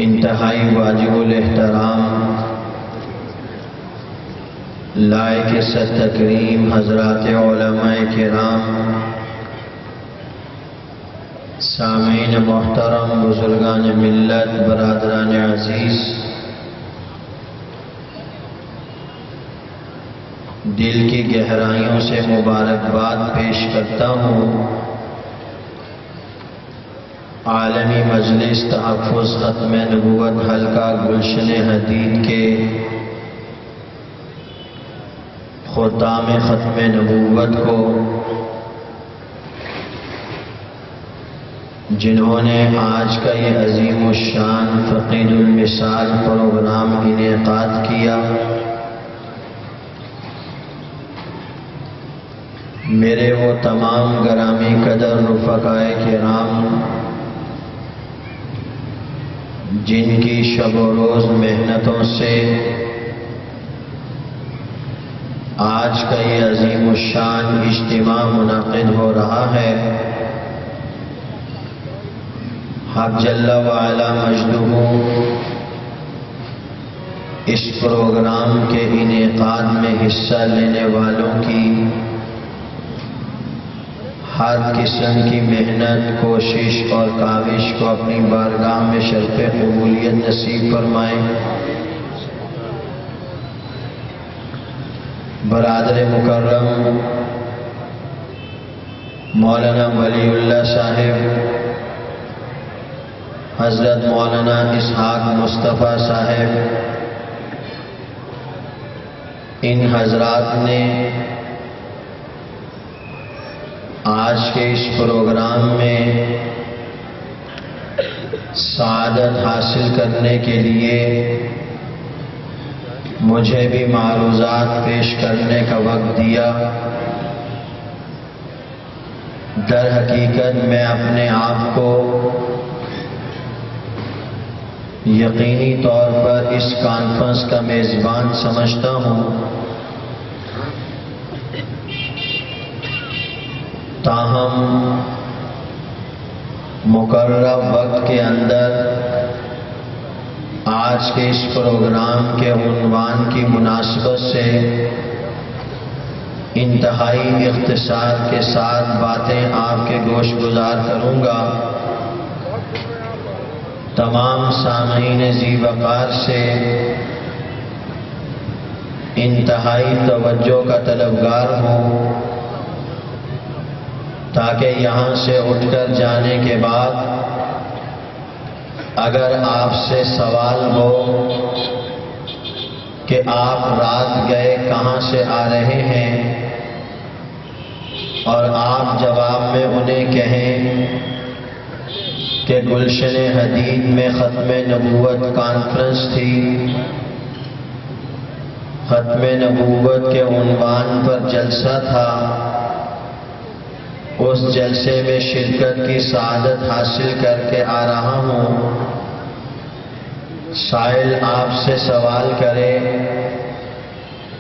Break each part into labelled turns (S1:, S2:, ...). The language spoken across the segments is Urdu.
S1: انتہائی واجب الاحترام لائق تکریم حضرات علماء کرام، سامعین محترم، بزرگان ملت، برادران عزیز، دل کی گہرائیوں سے مبارکباد پیش کرتا ہوں عالمی مجلس تحفظ ختم نبوت حلقہ گلشن حدید کے خطام ختم نبوت کو، جنہوں نے آج کا یہ عظیم الشان فقید المثال پروگرام انعقاد کیا۔ میرے وہ تمام گرامی قدر رفقائے کرام جن کی شب و روز محنتوں سے آج کا یہ عظیم الشان اجتماع منعقد ہو رہا ہے، حق جل وعلا مجدہ اس پروگرام کے انعقاد میں حصہ لینے والوں کی ہر قسم کی محنت، کوشش اور کاوش کو اپنی بارگاہ میں شرف قبولیت نصیب فرمائیں۔ برادر مکرم مولانا ولی اللہ صاحب، حضرت مولانا اسحاق مصطفیٰ صاحب، ان حضرات نے آج کے اس پروگرام میں سعادت حاصل کرنے کے لیے مجھے بھی معروضات پیش کرنے کا وقت دیا۔ در حقیقت میں اپنے آپ کو یقینی طور پر اس کانفرنس کا میزبان سمجھتا ہوں، تاہم مقررہ وقت کے اندر آج کے اس پروگرام کے عنوان کی مناسبت سے انتہائی اختصار کے ساتھ باتیں آپ کے گوش گزار کروں گا۔ تمام سامعین ذی وقار سے انتہائی توجہ کا طلبگار ہوں، تاکہ یہاں سے اٹھ کر جانے کے بعد اگر آپ سے سوال ہو کہ آپ رات گئے کہاں سے آ رہے ہیں، اور آپ جواب میں انہیں کہیں کہ گلشن حدید میں ختم نبوت کانفرنس تھی، ختم نبوت کے عنوان پر جلسہ تھا، اس جلسے میں شرکت کی سعادت حاصل کر کے آ رہا ہوں، سائل آپ سے سوال کرے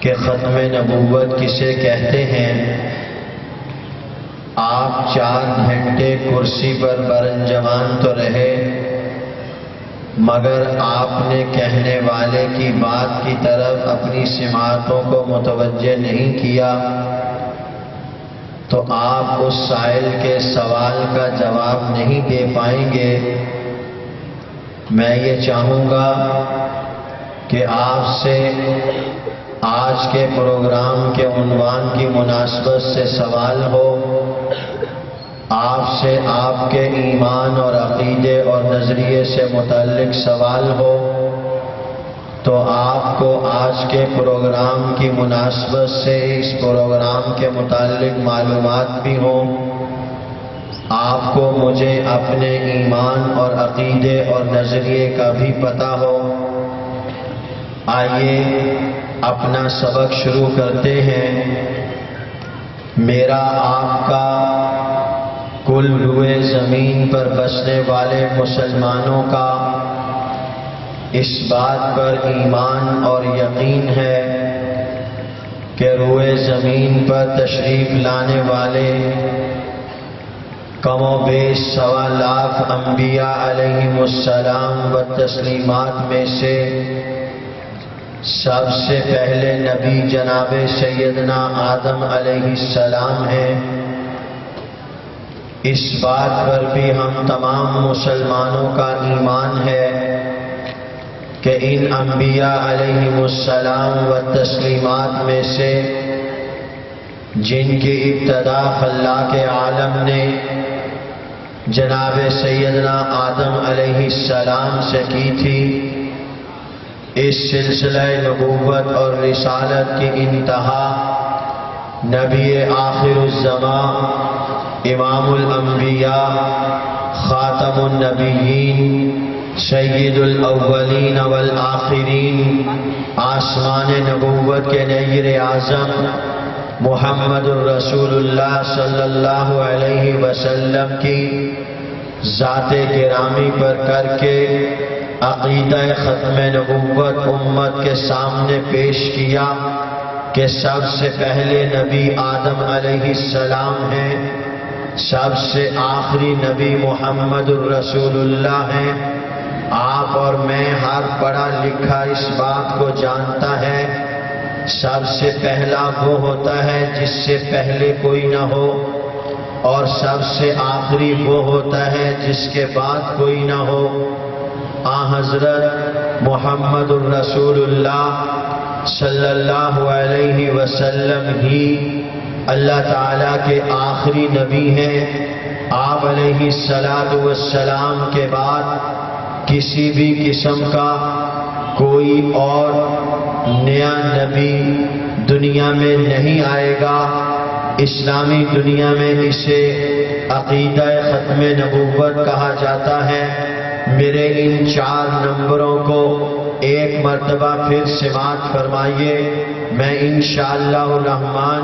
S1: کہ ختم نبوت کسے کہتے ہیں، آپ 4 گھنٹے کرسی پر برنجوان تو رہے، مگر آپ نے کہنے والے کی بات کی طرف اپنی سماعتوں کو متوجہ نہیں کیا، تو آپ اس سائل کے سوال کا جواب نہیں دے پائیں گے۔ میں یہ چاہوں گا کہ آپ سے آج کے پروگرام کے عنوان کی مناسبت سے سوال ہو، آپ سے آپ کے ایمان اور عقیدے اور نظریے سے متعلق سوال ہو، تو آپ کو آج کے پروگرام کی مناسبت سے اس پروگرام کے متعلق معلومات بھی ہوں، آپ کو مجھے اپنے ایمان اور عقیدے اور نظریے کا بھی پتہ ہو۔ آئیے اپنا سبق شروع کرتے ہیں۔ میرا آپ کا کل روئے زمین پر بسنے والے مسلمانوں کا اس بات پر ایمان اور یقین ہے کہ روئے زمین پر تشریف لانے والے کم و بیش 1.25 لاکھ انبیاء علیہم السلام و تسلیمات میں سے سب سے پہلے نبی جناب سیدنا آدم علیہ السلام ہیں. اس بات پر بھی ہم تمام مسلمانوں کا ایمان ہے کہ ان انبیاء علیہم السلام و تسلیمات میں سے جن کی ابتدا خلاق عالم نے جناب سیدنا آدم علیہ السلام سے کی تھی، اس سلسلہ نبوت اور رسالت کی انتہا نبی آخر الزمان، امام الانبیاء، خاتم النبیین، سید الاولین والآخرین، آسمان نبوت کے نیر اعظم محمد الرسول اللہ صلی اللہ علیہ وسلم کی ذات گرامی پر کر کے عقیدہ ختم نبوت امت کے سامنے پیش کیا کہ سب سے پہلے نبی آدم علیہ السلام ہیں، سب سے آخری نبی محمد الرسول اللہ ہیں. آپ اور میں ہر پڑھا لکھا اس بات کو جانتا ہے، سب سے پہلا وہ ہوتا ہے جس سے پہلے کوئی نہ ہو، اور سب سے آخری وہ ہوتا ہے جس کے بعد کوئی نہ ہو. حضرت محمد الرسول اللہ صلی اللہ علیہ وسلم ہی اللہ تعالیٰ کے آخری نبی ہیں. آپ علیہ السلام کے بعد کسی بھی قسم کا کوئی اور نیا نبی دنیا میں نہیں آئے گا. اسلامی دنیا میں اسے عقیدہ ختم نبوت کہا جاتا ہے. میرے ان 4 نمبروں کو ایک مرتبہ پھر سماعت فرمائیے. میں انشاءاللہ الرحمن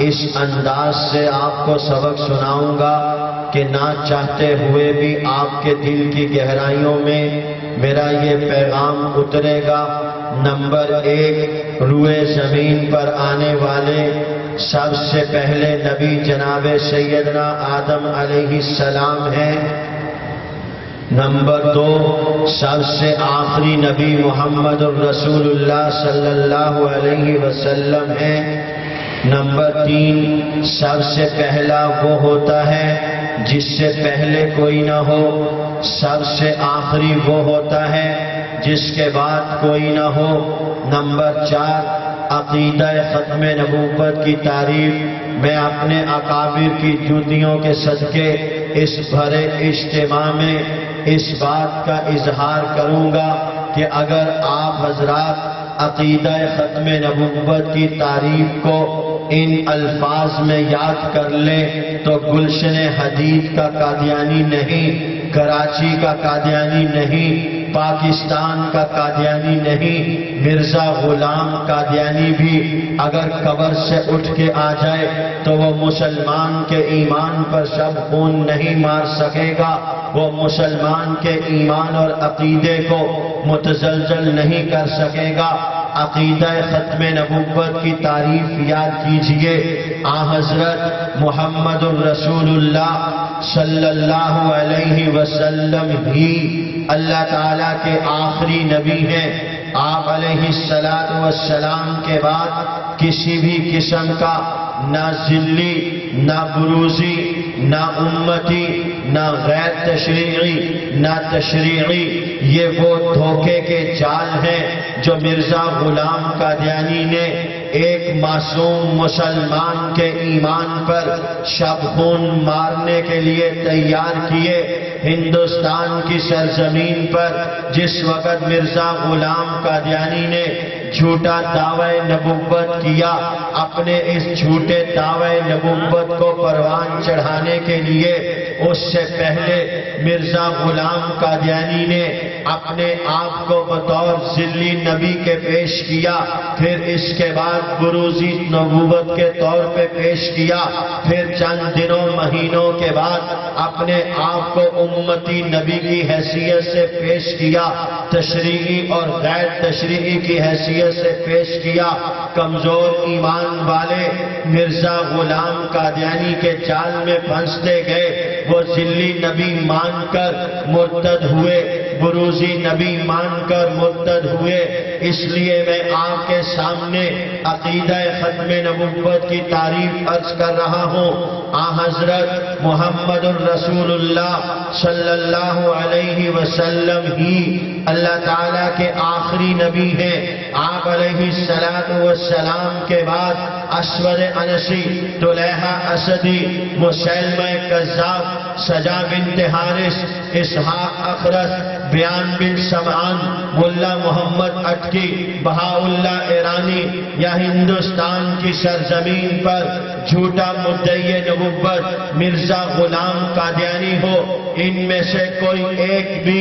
S1: اس انداز سے آپ کو سبق سناؤں گا کہ نہ چاہتے ہوئے بھی آپ کے دل کی گہرائیوں میں میرا یہ پیغام اترے گا. نمبر 1، روئے زمین پر آنے والے سب سے پہلے نبی جناب سیدنا آدم علیہ السلام ہیں. نمبر 2، سب سے آخری نبی محمد الرسول اللہ صلی اللہ علیہ وسلم ہیں. نمبر 3، سب سے پہلا وہ ہوتا ہے جس سے پہلے کوئی نہ ہو. سب سے آخری وہ ہوتا ہے جس کے بعد کوئی نہ ہو. نمبر 4، عقیدہ ختم نبوت کی تعریف میں اپنے اکابر کی جوتیوں کے صدقے اس بھرے اجتماع میں اس بات کا اظہار کروں گا کہ اگر آپ حضرات عقیدہ ختم نبوت کی تعریف کو ان الفاظ میں یاد کر لیں تو گلشن حدید کا قادیانی نہیں، کراچی کا قادیانی نہیں، پاکستان کا قادیانی نہیں، مرزا غلام قادیانی بھی اگر قبر سے اٹھ کے آ جائے تو وہ مسلمان کے ایمان پر شب خون نہیں مار سکے گا. وہ مسلمان کے ایمان اور عقیدے کو متزلزل نہیں کر سکے گا. عقیدہ ختم نبوت کی تعریف یاد کیجئے. حضرت محمد الرسول اللہ صلی اللہ علیہ وسلم ہی اللہ تعالیٰ کے آخری نبی ہیں. آپ علیہ السلام کے بعد کسی بھی قسم کا نہ ذلی، نہ بروزی، نہ امتی، نہ غیر تشریعی، نہ تشریعی، یہ وہ دھوکے کے جال ہیں جو مرزا غلام قادیانی نے ایک معصوم مسلمان کے ایمان پر شب خون مارنے کے لیے تیار کیے. ہندوستان کی سرزمین پر جس وقت مرزا غلام قادیانی نے جھوٹا دعوی نبوت کیا، اپنے اس جھوٹے دعوی نبوت کو پروان چڑھانے کے لیے اس سے پہلے مرزا غلام قادیانی نے اپنے آپ کو بطور ذلی نبی کے پیش کیا، پھر اس کے بعد بروزی نبوت کے طور پہ پیش کیا، پھر چند دنوں مہینوں کے بعد اپنے آپ کو امتی نبی کی حیثیت سے پیش کیا، تشریعی اور غیر تشریعی کی حیثیت سے پیش کیا. کمزور ایمان والے مرزا غلام قادیانی کے جال میں پھنستے گئے. وہ ذلی نبی مان کر مرتد ہوئے، بروزی نبی مان کر مرتد ہوئے۔ اس لیے میں آپ کے سامنے عقیدہ ختم نبوت کی تعریف عرض کر رہا ہوں۔ حضرت محمد الرسول اللہ صلی اللہ علیہ وسلم ہی اللہ تعالیٰ کے آخری نبی ہیں۔ آپ علیہ السلام کے بعد اسود انسی، طلحہ اسدی، مسیلمہ کذاب، سجا بنت حارث، اسحاق اخرس، بیان بن سمعان، ملا محمد اٹکی، بہاءاللہ ایرانی یا ہندوستان کی سرزمین پر جھوٹا مدعی نبوت مرزا غلام قادیانی ہو، ان میں سے کوئی ایک بھی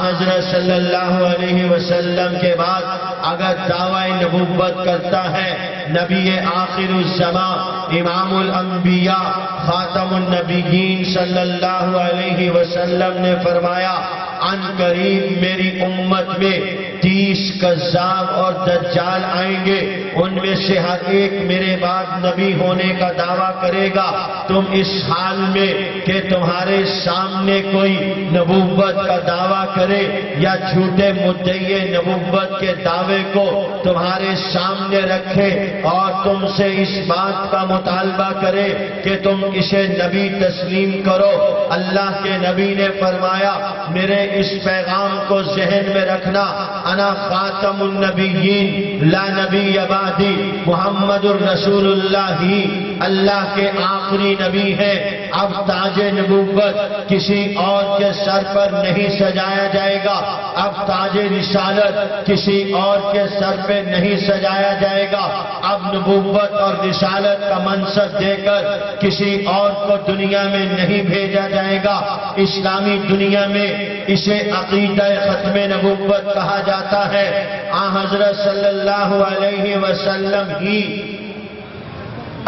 S1: حضرت صلی اللہ علیہ وسلم کے بعد اگر دعوی نبوت کرتا ہے، نبی آخر الزمان امام الانبیاء خاتم النبیین صلی اللہ علیہ وسلم نے فرمایا ان قریب میری امت میں 30 کذاب اور دجال آئیں گے، ان میں سے ہر ایک میرے بعد نبی ہونے کا دعویٰ کرے گا۔ تم اس حال میں کہ تمہارے سامنے کوئی نبوت کا دعویٰ کرے یا جھوٹے مدعی نبوت کے دعوے کو تمہارے سامنے رکھے اور تم سے اس بات کا مطالبہ کرے کہ تم اسے نبی تسلیم کرو، اللہ کے نبی نے فرمایا میرے اس پیغام کو ذہن میں رکھنا، انا خاتم النبیین لا نبی بعدی، محمد الرسول اللہ ہی اللہ کے آخری نبی ہے۔ اب تاج نبوت کسی اور کے سر پر نہیں سجایا جائے گا، اب تاج رسالت کسی اور کے سر پہ نہیں سجایا جائے گا، اب نبوت اور رسالت کا منصب دے کر کسی اور کو دنیا میں نہیں بھیجا جائے گا۔ اسلامی دنیا میں اسے عقیدہ ختم نبوت کہا جاتا ہے۔ حضرت صلی اللہ علیہ وسلم ہی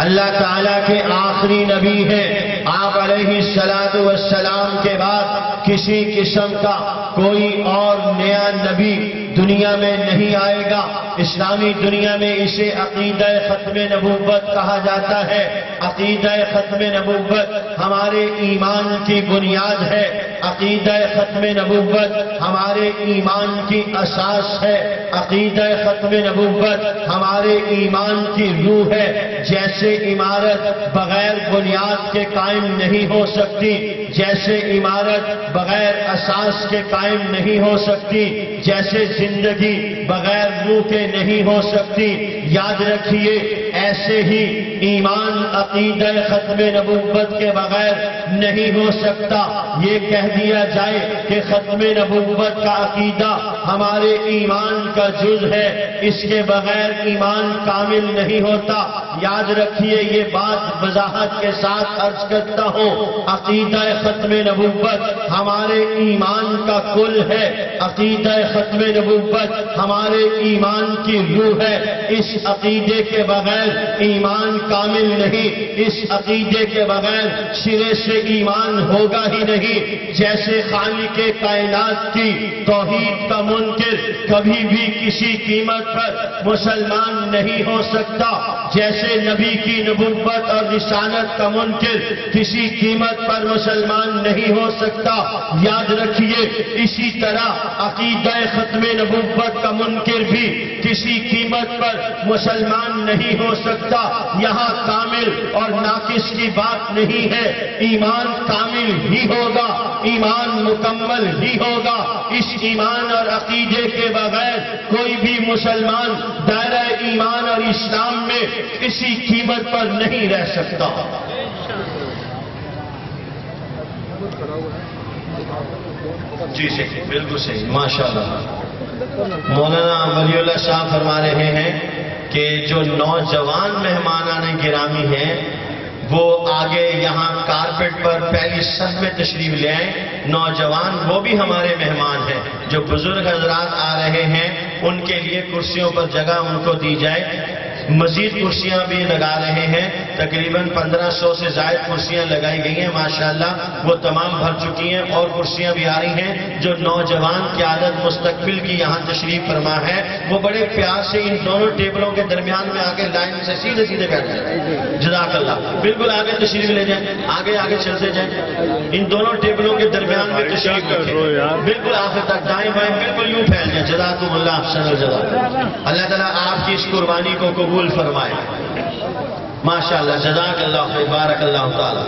S1: اللہ تعالیٰ کے آخری نبی ہیں۔ آپ علیہ السلام کے بعد کسی قسم کا کوئی اور نیا نبی دنیا میں نہیں آئے گا۔ اسلامی دنیا میں اسے عقیدہ ختم نبوت کہا جاتا ہے۔ عقیدہ ختم نبوت ہمارے ایمان کی بنیاد ہے، عقیدہ ختم نبوت ہمارے ایمان کی اساس ہے، عقیدہ ختم نبوت ہمارے ایمان کی روح ہے۔ جیسے عمارت بغیر بنیاد کے قائم نہیں ہو سکتی، جیسے عمارت بغیر اساس کے قائم نہیں ہو سکتی، جیسے زندگی بغیر روح کے نہیں ہو سکتی، یاد رکھیے ایسے ہی ایمان عقیدہ ختم نبوت کے بغیر نہیں ہو سکتا۔ یہ کہہ دیا جائے کہ ختم نبوت کا عقیدہ ہمارے ایمان کا جز ہے، اس کے بغیر ایمان کامل نہیں ہوتا۔ یاد رکھیے یہ بات وضاحت کے ساتھ عرض کرتا ہوں، عقیدہ ختم نبوت ہمارے ایمان کا کل ہے، عقیدہ ختم نبوت ہمارے ایمان کی روح ہے۔ اس عقیدے کے بغیر ایمان کامل نہیں، اس عقیدے کے بغیر سرے سے ایمان ہوگا ہی نہیں۔ جیسے خالق کائنات کی توحید کا منکر کبھی بھی کسی قیمت پر مسلمان نہیں ہو سکتا، جیسے نبی کی نبوت اور رسالت کا منکر کسی قیمت پر مسلمان نہیں ہو سکتا۔ یاد رکھیے اسی طرح عقیدہ ختم نبوت کا منکر بھی کسی قیمت پر مسلمان نہیں ہو سکتا۔ یہاں کامل اور ناقص کی بات نہیں ہے، ایمان کامل ہی ہوگا، ایمان مکمل ہی ہوگا۔ اس ایمان اور عقیدے کے بغیر کوئی بھی مسلمان دائرہ ایمان اور اسلام میں کسی قیمت پر نہیں رہ سکتا۔ جی صحیح، بالکل صحیح، ماشاءاللہ۔ مولانا ولی اللہ صاحب فرما رہے ہیں کہ جو نوجوان مہمانان گرامی ہیں وہ آگے یہاں کارپیٹ پر پہلی صف میں تشریف لے آئیں۔ نوجوان وہ بھی ہمارے مہمان ہیں، جو بزرگ حضرات آ رہے ہیں ان کے لیے کرسیوں پر جگہ ان کو دی جائے، مزید کرسیاں بھی لگا رہے ہیں۔ تقریباً 1500 سے زائد کرسیاں لگائی گئی ہیں ماشاءاللہ، وہ تمام بھر چکی ہیں اور کرسیاں بھی آ رہی ہیں۔ جو نوجوان قیادت مستقبل کی یہاں تشریف فرما ہے وہ بڑے پیار سے ان دونوں ٹیبلوں کے درمیان میں آ کے لائن سے سیدھے سیدھے بیٹھ جائیں۔ جزاک اللہ، بالکل آگے تشریف لے جائیں، آگے آگے چلتے جائیں، ان دونوں ٹیبلوں کے درمیان میں تشریف رکھیں، بالکل آخر تک دائیں بائیں بالکل یوں پھیل جائیں۔ جزاکم اللہ احسن الجزا۔ اللہ تعالیٰ آپ کی اس قربانی کو قبول فرمائے ماشاءاللہ، جزاک اللہ خیر، بارک اللہ تعالیٰ۔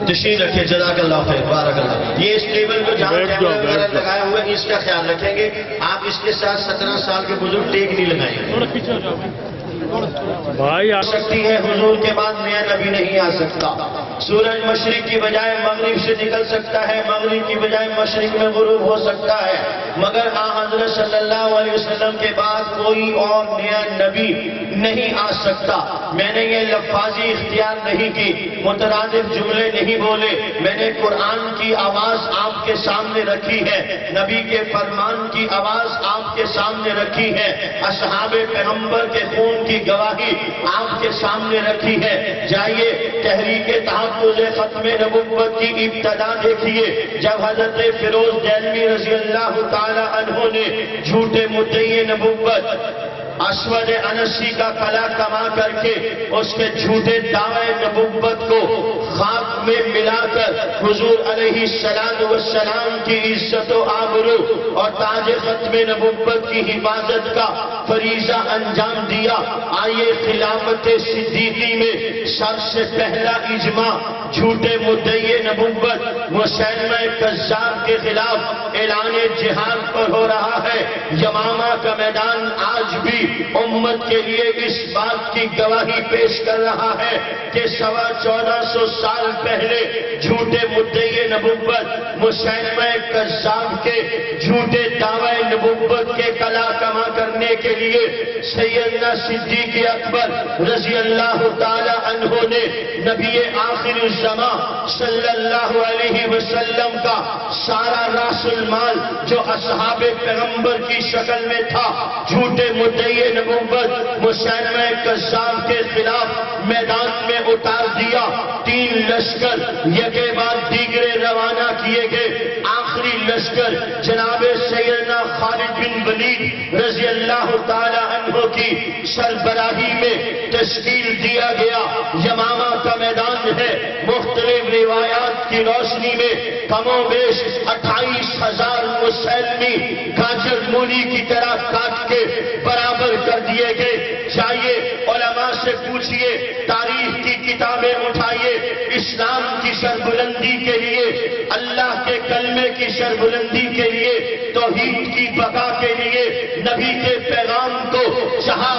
S1: تشریف رکھیں، جزاک اللہ خیر، بارک اللہ۔ یہ اس ٹیبل کو جہاں کیمرہ وغیرہ لگایا ہوا ہے اس کا خیال رکھیں گے، آپ اس کے ساتھ 17 سال کے بزرگ ٹیک نہیں لگائیں بھائی آ سکتی ہے، حضور کے بعد نیا نبی نہیں آ سکتا۔ سورج مشرق کی بجائے مغرب سے نکل سکتا ہے، مغرب کی بجائے مشرق میں غروب ہو سکتا ہے، مگر حضرت صلی اللہ علیہ وسلم کے بعد کوئی اور نیا نبی نہیں آ سکتا۔ میں نے یہ لفاظی اختیار نہیں کی، مترادف جملے نہیں بولے، میں نے قرآن کی آواز آپ کے سامنے رکھی ہے، نبی کے فرمان کی آواز آپ کے سامنے رکھی ہے، اصحاب پیغمبر کے خون کی گواہی آپ کے سامنے رکھی ہے۔ جائیے تحریک تحفظ ختم نبوت کی ابتدا دیکھیے، جب حضرت فیروز دہلوی رضی اللہ تعالی عنہ نے جھوٹے مدعی نبوت اسود انسی کا کلا کما کر کے اس کے جھوٹے دعوے نبوت کو خاک میں ملا کر حضور علیہ السلام کی عزت و آبرو اور تاج ختم نبوت کی حفاظت کا فریضہ انجام دیا۔ آئیے خلافت صدیقی میں سب سے پہلا اجماع جھوٹے مدعی نبوت مسیلمہ کذاب کے خلاف اعلان جہاد پر ہو رہا ہے۔ یمامہ کا میدان آج بھی امت کے لیے اس بات کی گواہی پیش کر رہا ہے کہ 1450 سال پہلے جھوٹے مدعی نبوت مسیلمہ کذاب کے جھوٹے دعوے نبوت کے کلا کما کرنے کے لیے سیدنا صدیق اکبر رضی اللہ تعالی عنہ نے نبی آخر الزمان صلی اللہ علیہ وسلم کا سارا راس المال جو اصحاب پیغمبر کی شکل میں تھا جھوٹے مدعی نبوت مسیلمہ کذاب کے خلاف میدان میں اتار دیا۔ 3 لشکر یکے بعد دیگرے روانہ کیے گئے۔ آخری لشکر جناب سیدنا خالد بن ولید رضی اللہ تعالی عنہ کی سربراہی میں تشکیل دیا گیا۔ یمامہ کا میدان ہے، مختلف روایات کی روشنی میں کم و بیش 28,000 مسلمی گاجر مولی کی طرح کاٹ کے برابر کر دیے گئے۔ جائیے علماء سے پوچھئے، تاریخ کی کتابیں اٹھائیے، اسلام کی سربلندی کے لیے، اللہ کے کلمے کی سربلندی کے لیے، توحید کی بقا کے لیے، نبی کے پیغام کو جہاں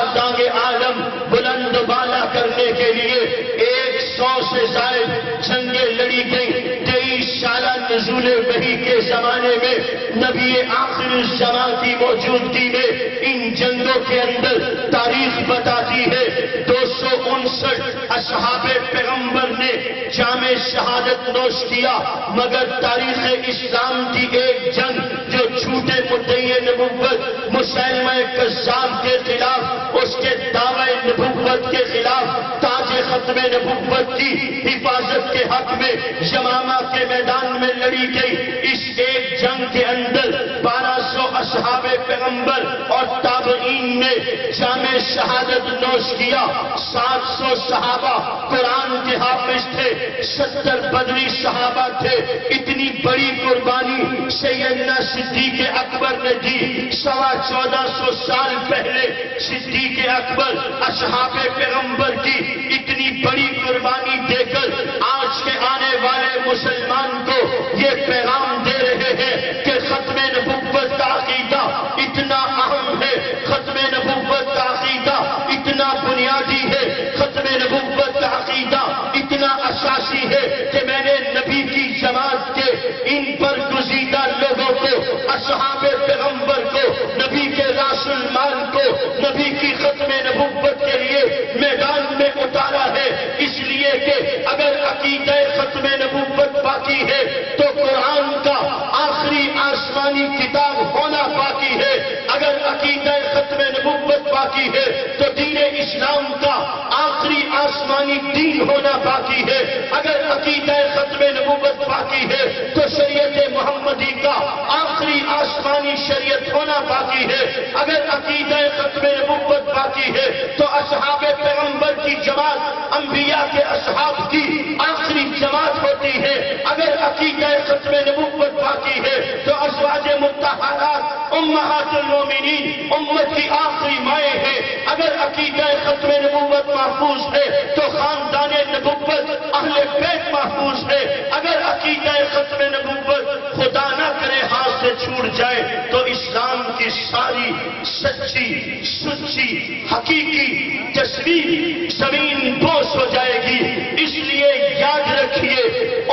S1: عالم بلند بالا کرنے کے لیے 100 سے زائد جنگیں لڑی گئیں۔ 23 سالہ نزول وحی کے زمانے میں نبی آخر الزمان کی موجودگی میں ان جنگوں کے اندر تاریخ بتاتی ہے 259 اصحاب پیغمبر نے جام شہادت نوش کیا، مگر تاریخ اسلام کی ایک جنگ جو جھوٹے مدعی نبوت مسیلمہ کذاب کے خلاف، اس کے دعوے نبوت کے خلاف، تاج ختم نبوت کی حفاظت کے حق میں یمامہ کے میدان میں لڑی گئی۔ اس ایک جنگ کے اندر 1200 اصحاب پیغمبر اور تابعین نے جام شہادت نوش کیا۔ 700 صحابہ قرآن کے حافظ تھے، 70 بدری صحابہ تھے۔ اتنی بڑی قربانی سیدنا صدیق اکبر نے دی۔ 1450 سال پہلے صدیق اکبر اصحاب پیغمبر کی اتنی بڑی قربانی دے کر آج کے آنے والے مسلمان کو یہ پیغام دے رہے ہیں کہ ختم نبوت کا عقیدہ اتنا اہم ہے، ختم نبوت کا عقیدہ اتنا بنیادی ہے، ختم نبوت کا عقیدہ اتنا اساسی ہے کہ میں نے نبی کی جماعت کے ان پر گزیدہ لوگوں کو، اصحاب پیغمبر کو، نبی کے راس المال کو، نبی کی ختم نبوت کے لیے میدان میں اتارا ہے، اس لیے کہ اگر عقیدہ ختم نبوت باقی ہے تو قرآن کا آخری آسمانی کتاب ہونا باقی ہے۔ اگر عقیدہ ختم نبوت
S2: باقی ہے تو دین اسلام کا آخری آسمانی دین ہونا باقی ہے. اگر عقیدہ ختم نبوت باقی ہے تو شریعت محمدی کا آخری آسمانی شریعت ہونا باقی ہے. اگر عقیدہ ختم نبوت باقی ہے تو اصحاب پیغمبر کی جماعت انبیاء کے اصحاب کی آخری جماعت ہوتی ہے. اگر عقیدہ ختم نبوت باقی ہے تو ازواج مطہرات امہات المومنین امت کی آخری مائیں ہیں. اگر عقیدہ ختم نبوت محفوظ ہے تو خاندان نبوت اہل بیت محفوظ ہے. اگر عقیدہ ختم نبوت خدا نہ کرے ہاتھ سے چھوٹ جائے تو اسلام کی ساری سچی سچی حقیقی تصویر زمین بوس ہو جائے گی. اس لیے یاد رکھیے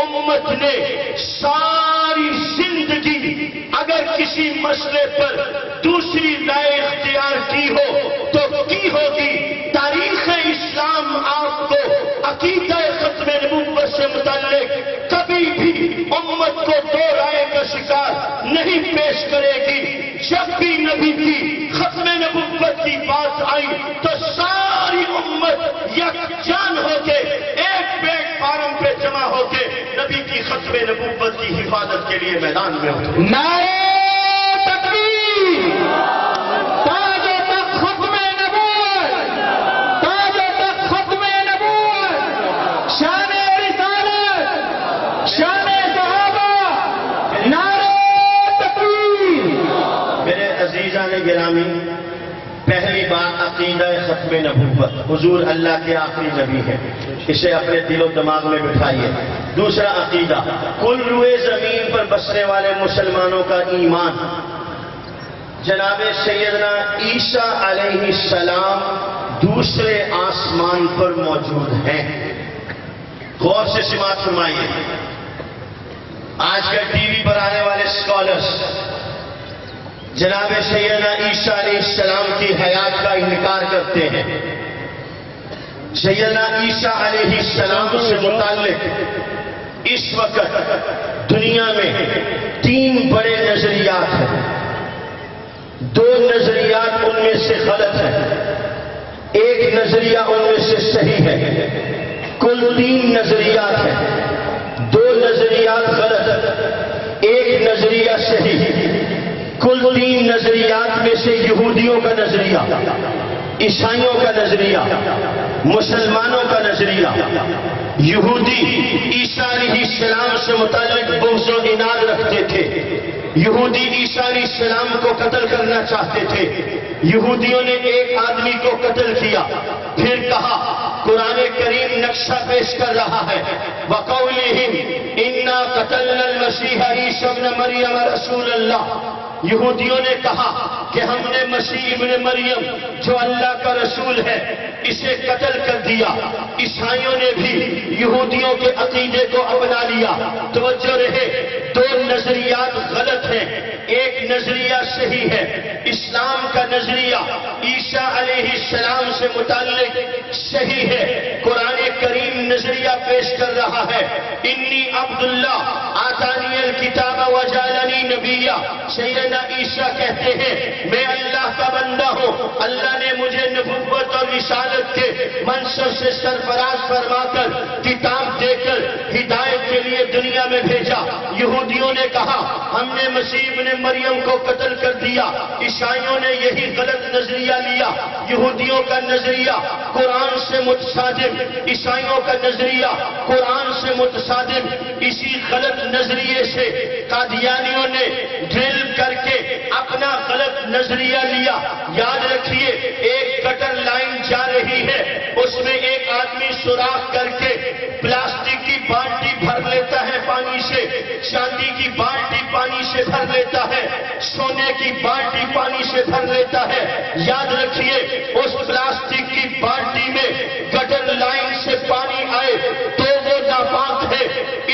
S2: امت نے ساری زندگی اگر کسی مسئلے پر دوسری رائے اختیار کی ہو تو کی ہوگی. تاریخ اسلام آپ کو عقیدہ ختم نبوت سے متعلق کبھی بھی امت کو دو رائے کا شکار نہیں پیش کرے گی. جب بھی نبی کی ختم نبوت کی بات آئی تو ساری امت یکجان ہو کے ایک پلیٹ فارم پہ جمع ہو کے نبی کی ختم نبوت کی حفاظت کے لیے میدان میں اتری.
S3: نعرہ تکبیر! تاج و تخت ختم نبوت! تاج و تخت ختم نبوت! شان رسالت! شان صحابہ! نعرہ تکبیر!
S2: میرے عزیزان گرامی، پہلی بات عقیدہ ختم نبوت. حضور اللہ کے آخری نبی ہیں، اسے اپنے دل و دماغ میں بٹھائیے. دوسرا عقیدہ، کل روئے زمین پر بسنے والے مسلمانوں کا ایمان جناب سیدنا عیسیٰ علیہ السلام دوسرے آسمان پر موجود ہیں. غور سے سماعت فرمائیے. آج کل ٹی وی پر آنے والے اسکالرس جناب سیدنا عیسیٰ علیہ السلام کی حیات کا انکار کرتے ہیں. سیدنا عیسیٰ علیہ السلام سے متعلق اس وقت دنیا میں 3 بڑے نظریات ہیں. 2 نظریات ان میں سے غلط ہیں، ایک نظریہ ان میں سے صحیح ہے. کل 3 نظریات ہیں. 2 نظریات غلط، ایک نظریہ صحیح. کل 3 نظریات میں سے یہودیوں کا نظریہ، عیسائیوں کا نظریہ، مسلمانوں کا نظریہ. یہودی عیسیٰ علیہ السلام سے متعلق بغض و عناد رکھتے تھے. یہودی عیسیٰ علیہ السلام کو قتل کرنا چاہتے تھے. یہودیوں نے ایک آدمی کو قتل کیا، پھر کہا قرآن کریم نقشہ پیش کر رہا ہے وَقَوْلِهِمْ إِنَّا قَتَلْنَا الْمَسِيحَ عِيسَى ابْنَ مَرْيَمَ رَسُولَ اللَّهِ. یہودیوں نے کہا کہ ہم نے مسیح ابن مریم جو اللہ کا رسول ہے اسے قتل کر دیا. عیسائیوں نے بھی یہودیوں کے عقیدے کو اپنا لیا. توجہ رہے، 2 نظریات غلط ہیں، ایک نظریہ صحیح ہے. اسلام کا نظریہ عیسیٰ علیہ السلام سے متعلق صحیح ہے. قرآن کریم نظریہ پیش کر رہا ہے انی عبداللہ آتانی الکتاب وجعلنی نبیہ. سیدنا عیسیٰ کہتے ہیں میں اللہ کا بندہ ہوں، اللہ نے مجھے نبوت اور رسالت کے منصب سے سرفراز فرما کر کتاب دے کر ہدایت کے لیے دنیا میں بھیجا. یہودیوں نے کہا ہم نے مسیح ابن مریم کو قتل کر دیا. عیسائیوں نے یہی غلط نظریہ لیا. یہودیوں کا نظریہ قرآن سے متصادم، عیسائیوں کا نظریہ قرآن سے متصادم. اسی غلط نظریے سے قادیانیوں نے ڈرل کر کے اپنا غلط نظریہ لیا. یاد رکھیے ایک گٹر لائن جا رہی ہے، اس میں ایک آدمی سوراخ کر کے پلاسٹک کی بالٹی بھر لیتا ہے پانی سے، چاندی کی بالٹی پانی سے بھر لیتا ہے، سونے کی بالٹی پانی سے بھر لیتا ہے. یاد رکھیے اس پلاسٹک کی بالٹی میں گٹر لائن سے پانی آئے تو وہ ناپاک ہے.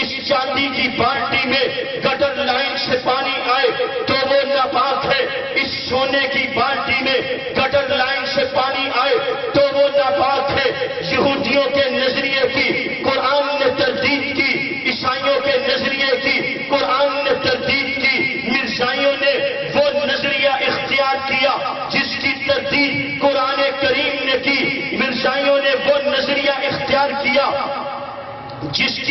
S2: اس چاندی کی بالٹی میں گٹر لائن سے پانی آئے تو وہ ناپاک ہے. اس سونے کی بالٹی میں گٹر لائن سے پانی آئے تو وہ ناپاک ہے. یہودیوں کے نظریے کی قرآن نے تردید کی، عیسائیوں کے نظریے کی قرآن نے تردید کی. مرزائیوں نے وہ نظریہ اختیار کیا جس کی تردید قرآن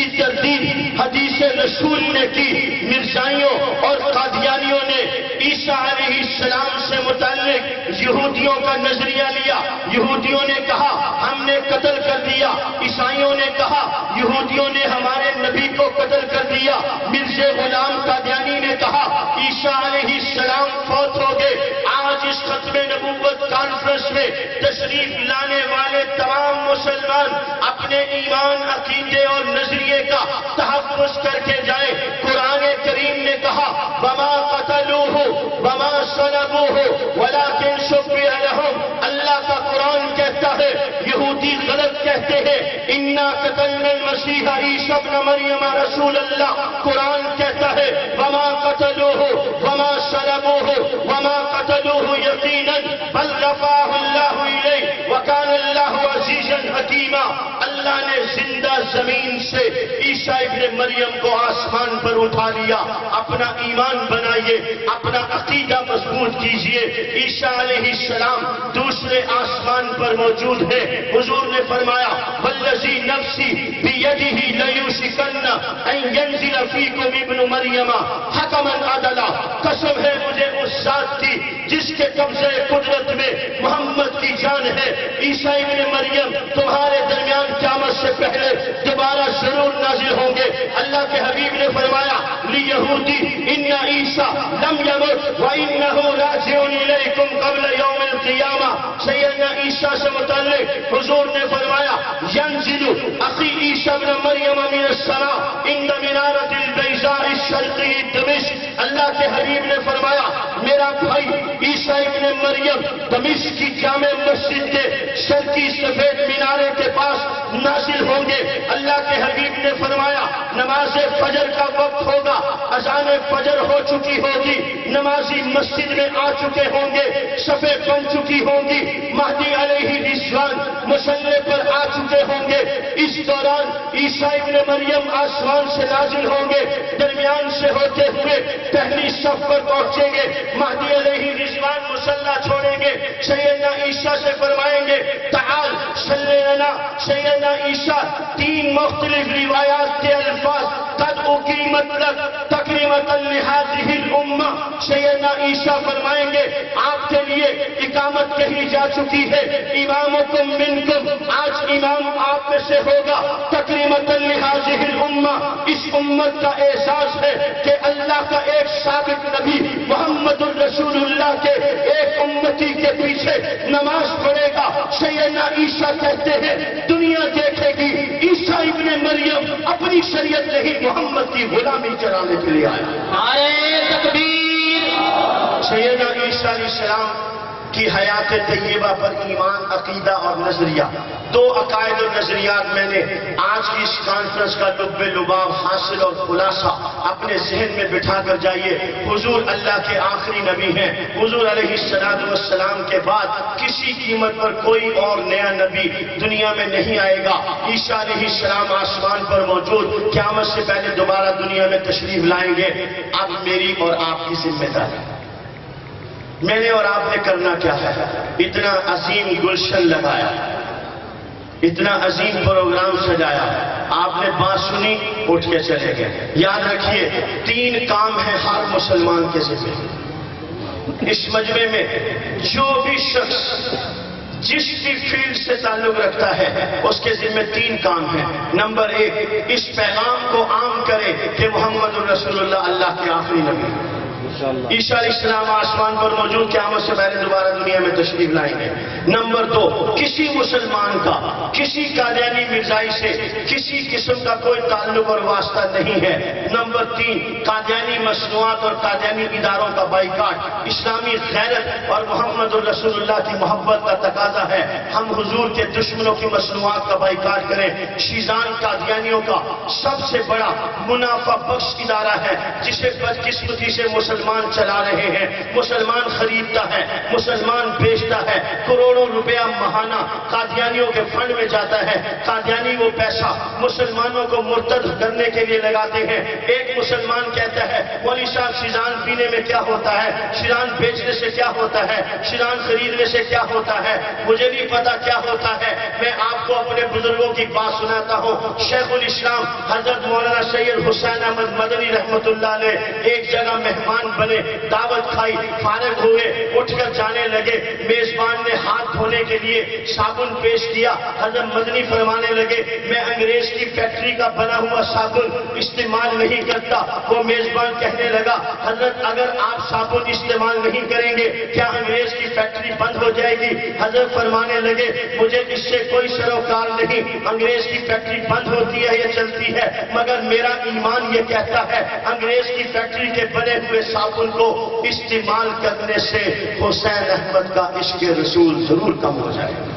S2: کی تردید حدیث رسول نے کی۔ مرزائیوں اور قادیانیوں نے عیسیٰ علیہ السلام سے متعلق یہودیوں کا نظریہ لیا۔ یہودیوں نے کہا ہم نے قتل کر دیا، عیسائیوں نے کہا یہودیوں نے ہمارے نبی کو قتل کر دیا۔ مرزا غلام قادیانی نے کہا عیسیٰ علیہ السلام فوت ہو گئے۔ آج اس ختم نبوت کانفرنس میں تشریف لانے والے تمام مسلمان اپنے ایمان، عقیدے اور نظریے کا تحفظ کر کے جائیں۔ قرآن کریم نے کہا وَمَا قَتَلُوهُ وَمَا صَلَبُوهُ وَلَكِنْ شُبِّهَ لَهُمْ۔ اللہ کا قرآن کہتا ہے یہودی غلط کہتے ہیں اِنَّا قَتَلْنَا الْمَسِيحَ عِيسَى ابْنَ مَرْيَمَ رسول اللہ۔ قرآن کہتا ہے وَمَا قَتَلُوهُ وَمَا صَلَبُوهُ وَمَا قَتَلُوهُ يَقِينًا بَلْ رَفَعَهُ اللَّهُ إِلَيْهِ وَكَانَ اللَّهُ عَزِيزًا حَكِيمًا۔ اللہ نے زندہ زمین سے عیسیٰ ابن مریم کو آسمان پر اٹھا لیا۔ اپنا ایمان بنائیے، اپنا عقیدہ مضبوط کیجئے۔ عیسیٰ علیہ السلام دوسرے آسمان پر موجود ہے۔ حضور نے فرمایا والذی نفسی بیدہ لیوشکن ان ینزل فیکم ابن مریم حکما عدلا۔ قسم ہے مجھے اس ذات کی جس کے قبضے قدرت میں محمد کی جان ہے، عیسیٰ ابن مریم تمہارے درمیان قیامت سے پہلے دوبارہ ضرور نازل ہوں گے۔ اللہ کے حبیب نے فرمایا لیہودی ان عیسیٰ لم یمت وانہ راجع الیکم قبل یوم القیامہ۔ سیدنا عیسیٰ سے متعلق حضور نے فرمایا ینزل اخی عیسیٰ ابن مریم من السماء ان منارۃ البیضاء الشرقی دمشق۔ اللہ کے حبیب نے فرمایا میرا بھائی عیسیٰ ابن مریم دمشق کی جامع مسجد کے شرقی سفید مینارے کے پاس نازل ہوں گے۔ اللہ کے حبیب نے فرمایا نماز فجر کا وقت ہوگا، اذان فجر ہو چکی ہوگی، نمازی مسجد میں آ چکے ہوں گے، صفیں بن چکی ہوں گی، مہدی علیہ السلام مصلی پر آ چکے ہوں گے۔ اس دوران عیسیٰ ابن مریم آسمان سے نازل ہوں گے، درمیان سے ہوتے ہوئے پہلی صف پر پہنچیں گے، مہدی علیہ السلام مصلی چھوڑیں گے، سیدنا عیسیٰ سے فرمائیں گے تعال صلی لنا۔ سیدنا عیسیٰ تین مختلف روایات کے الفاظ قد اقیمت لک تکریمۃ لہذہ الامہ۔ سیدنا عیسیٰ فرمائیں گے آپ کے لیے اقامت کہی جا چکی ہے، امامکم منکم، آج امام آپ میں سے ہوگا، تکریمۃ لہذہ الامہ، اس امت کا احساس ہے کہ اللہ کا ایک ثابت نبی محمد الرسول اللہ کے ایک امتی کے پیچھے نماز پڑھے گا۔ سیدنا عیسیٰ کہتے ہیں دنیا دیکھے گی عیسیٰ ابن مریم اپنی شریعت نہیں محمد کی غلامی چلانے کے لیے آیا۔
S3: نعرہ تکبیر۔
S2: سیدنا عیسیٰ علیہ السلام کی حیات طیبہ پر ایمان، عقیدہ اور نظریہ، دو عقائد اور نظریات میں نے آج کی اس کانفرنس کا لب لباب حاصل اور خلاصہ اپنے ذہن میں بٹھا کر جائیے۔ حضور اللہ کے آخری نبی ہیں، حضور علیہ السلام کے بعد کسی قیمت پر کوئی اور نیا نبی دنیا میں نہیں آئے گا۔ عیسیٰ علیہ السلام آسمان پر موجود، قیامت سے پہلے دوبارہ دنیا میں تشریف لائیں گے۔ اب میری اور آپ کی ذمہ داری، میں نے اور آپ نے کرنا کیا ہے؟ اتنا عظیم گلشن لگایا، اتنا عظیم پروگرام سجایا، آپ نے بات سنی اٹھ کے چلے گئے۔ یاد رکھیے تین کام ہیں ہر مسلمان کے ذمہ۔ اس مجمع میں جو بھی شخص جس بھی فیلڈ سے تعلق رکھتا ہے اس کے ذمہ تین کام ہیں۔ نمبر ایک، اس پیغام کو عام کرے کہ محمد الرسول اللہ کے آخری نبی۔ عیسیٰ علیہ السلام آسمان پر موجود، قیامت سے پہلے دوبارہ دنیا میں تشریف لائیں گے۔ نمبر دو، کسی مسلمان کا کسی قادیانی مرزائی سے کسی قسم کا کوئی تعلق اور واسطہ نہیں ہے۔ نمبر تین، قادیانی مصنوعات اور قادیانی اداروں کا بائیکاٹ اسلامی غیرت اور محمد الرسول اللہ کی محبت کا تقاضا ہے۔ ہم حضور کے دشمنوں کی مصنوعات کا بائیکاٹ کریں۔ شیزان قادیانیوں کا سب سے بڑا منافع بخش ادارہ ہے جسے بدقسمتی سے مسلمان مسلمان چلا رہے ہیں. مسلمان خریدتا ہے, مسلمان بیچتا ہے, کروڑوں روپیہ ماہانہ قادیانیوں کے فنڈ میں جاتا ہے. قادیانی وہ پیسہ مسلمانوں کو مرتد کرنے کے لیے لگاتے ہیں. ایک مسلمان کہتا ہے مولوی صاحب شیزان پینے میں کیا ہوتا ہے, شیزان بیچنے سے کیا ہوتا ہے, شیزان خریدنے سے کیا ہوتا ہے. مجھے نہیں پتا کیا ہوتا ہے. میں آپ کو اپنے بزرگوں کی بات سناتا ہوں. شیخ الاسلام حضرت مولانا سید حسین احمد مدنی رحمت اللہ علیہ ایک جگہ مہمان بنے, دعوت کھائی, فارغ ہوئے, اٹھ کر جانے لگے. میزبان نے ہاتھ دھونے کے لیے صابن پیش کیا. حضرت مدنی فرمانے لگے میں انگریز کی فیکٹری کا بنا ہوا صابن استعمال نہیں کرتا. وہ میزبان کہنے لگا حضرت اگر آپ صابن استعمال نہیں کریں گے کیا انگریز کی فیکٹری بند ہو جائے گی؟ حضرت فرمانے لگے مجھے اس سے کوئی سروکار نہیں, انگریز کی فیکٹری بند ہوتی ہے یا چلتی ہے, مگر میرا ایمان یہ کہتا ہے انگریز کی فیکٹری کے بنے ہوئے صابن کو استعمال کرنے سے حسین احمد کا عشق رسول ضرور کم ہو جائے گا.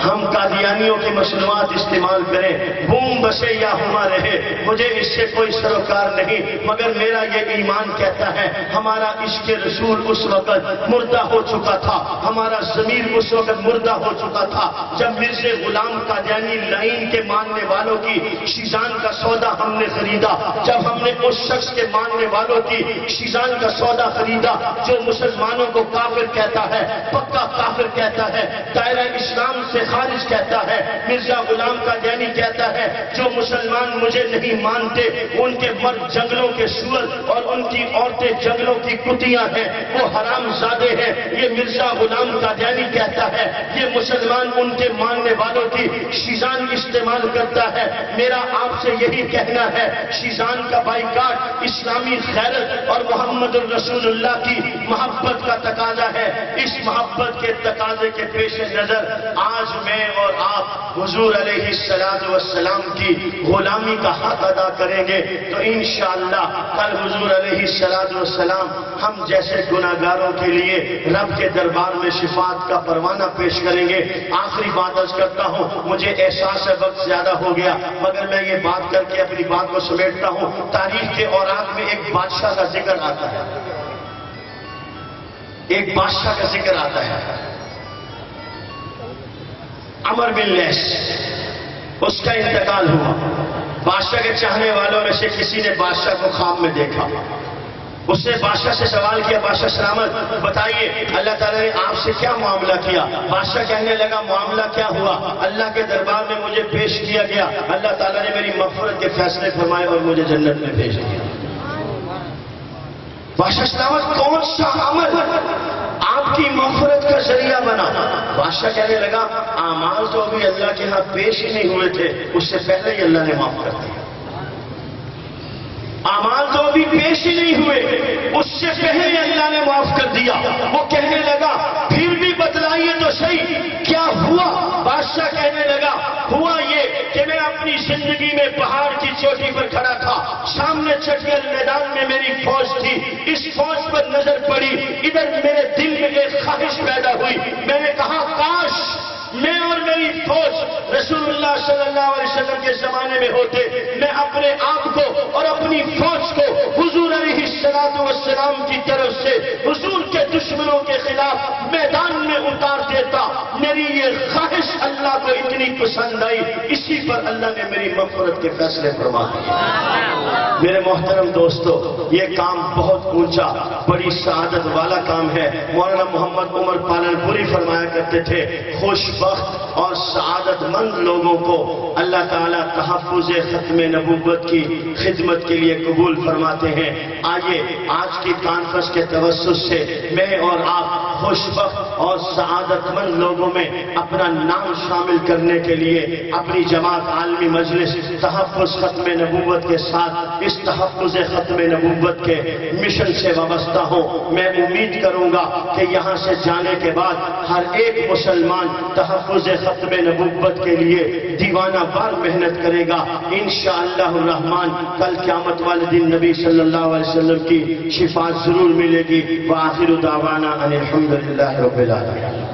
S2: ہم قادیانیوں کی مصنوعات استعمال کریں, بوم بسے یا ہما رہے, مجھے اس سے کوئی سروکار نہیں, مگر میرا یہ ایمان کہتا ہے ہمارا عشق رسول اس وقت مردہ ہو چکا تھا, ہمارا ضمیر اس وقت مردہ ہو چکا تھا جب مرزا غلام قادیانی لائن کے ماننے والوں کی شیزان کا سودا ہم نے خریدا. جب ہم نے اس شخص کے ماننے والوں کی شیزان کا سودا خریدا جو مسلمانوں کو کافر کہتا ہے, پکا کافر کہتا ہے, دائرہ اسلام سے خارج کہتا ہے. مرزا غلام قادیانی کہتا ہے جو مسلمان مجھے نہیں مانتے ان کے مرد جنگلوں کے سور اور ان کی عورتیں جنگلوں کی کتیاں ہیں, وہ حرام زادے ہیں. یہ مرزا غلام قادیانی کہتا ہے یہ مسلمان ان کے ماننے والوں کی شیزان استعمال کرتا ہے. میرا آپ سے یہی کہنا ہے شیزان کا بائیکاٹ اسلامی غیرت اور محمد الرسول اللہ کی محبت کا تقاضا ہے. اس محبت کے تقاضے کے پیش نظر آج میں اور آپ حضور علیہ السلام کی غلامی کا حق ادا کریں گے تو انشاءاللہ کل حضور علیہ السلام ہم جیسے گناہگاروں کے لیے رب کے دربار میں شفاعت کا پروانہ پیش کریں گے. آخری بات عرض کرتا ہوں, مجھے احساس ہے وقت زیادہ ہو گیا مگر میں یہ بات کر کے اپنی بات کو سمیٹتا ہوں. تاریخ کے اوراق میں ایک بادشاہ کا ذکر آتا ہے, ایک بادشاہ کا ذکر آتا ہے, عمر بن لیث. اس کا انتقال ہوا. بادشاہ کے چاہنے والوں میں سے کسی نے بادشاہ کو خواب میں دیکھا. اس نے بادشاہ سے سوال کیا بادشاہ سلامت بتائیے اللہ تعالیٰ نے آپ سے کیا معاملہ کیا؟ بادشاہ کہنے لگا معاملہ کیا ہوا, اللہ کے دربار میں مجھے پیش کیا گیا, اللہ تعالیٰ نے میری مغفرت کے فیصلے فرمائے اور مجھے جنت میں بھیج دیا. بادشاہ سلامت کون سا عمل آپ کی مغفرت کا ذریعہ بنا؟ بادشاہ کہنے لگا اعمال تو ابھی اللہ کے ہاں پیش ہی نہیں ہوئے تھے, اس سے پہلے ہی اللہ نے معاف کر دیا. اعمال تو ابھی پیش ہی نہیں ہوئے, اس سے پہلے اللہ نے معاف کر دیا. وہ کہنے لگا پھر بھی بتلائیے تو صحیح کیا ہوا؟ بادشاہ کہنے لگا ہوا یہ کہ میں اپنی زندگی میں پہاڑ کی چوٹی پر کھڑا تھا, سامنے چٹیل میدان میں میری فوج تھی, اس فوج پر نظر پڑی, ادھر میرے دل میں ایک خواہش پیدا ہوئی, میں نے کہا کاش میں اور میری فوج رسول اللہ صلی اللہ علیہ وسلم کے زمانے میں ہوتے, میں اپنے آپ کو اور اپنی فوج کو حضور علیہ السلام کی طرف سے حضور کے دشمنوں کے خلاف میدان میں اتار دیتا. میری یہ خواہش اللہ کو اتنی پسند آئی, اسی پر اللہ نے میری مغفرت کے فیصلے فرما دیے. میرے محترم دوستو, یہ کام بہت اونچا بڑی سعادت والا کام ہے. مولانا محمد عمر پالنپوری فرمایا کرتے تھے خوش وقت اور سعادت مند لوگوں کو اللہ تعالیٰ تحفظ ختم نبوت کی خدمت کے لیے قبول فرماتے ہیں. آئیے آج کی کانفرنس کے توسط سے میں اور آپ خوش وقت اور سعادت مند لوگوں میں اپنا نام شامل کرنے کے لیے اپنی جماعت عالمی مجلس تحفظ ختم نبوت کے ساتھ اس تحفظ ختم نبوت کے مشن سے وابستہ ہوں. میں امید کروں گا کہ یہاں سے جانے کے بعد ہر ایک مسلمان تحفظ ختم نبوت کے لیے دیوانہ وار محنت کرے گا. انشاءاللہ الرحمن کل قیامت والے دن نبی صلی اللہ علیہ وسلم کی شفاعت ضرور ملے گی. وآخر دعوانا ان الحمدللہ رب العالمین.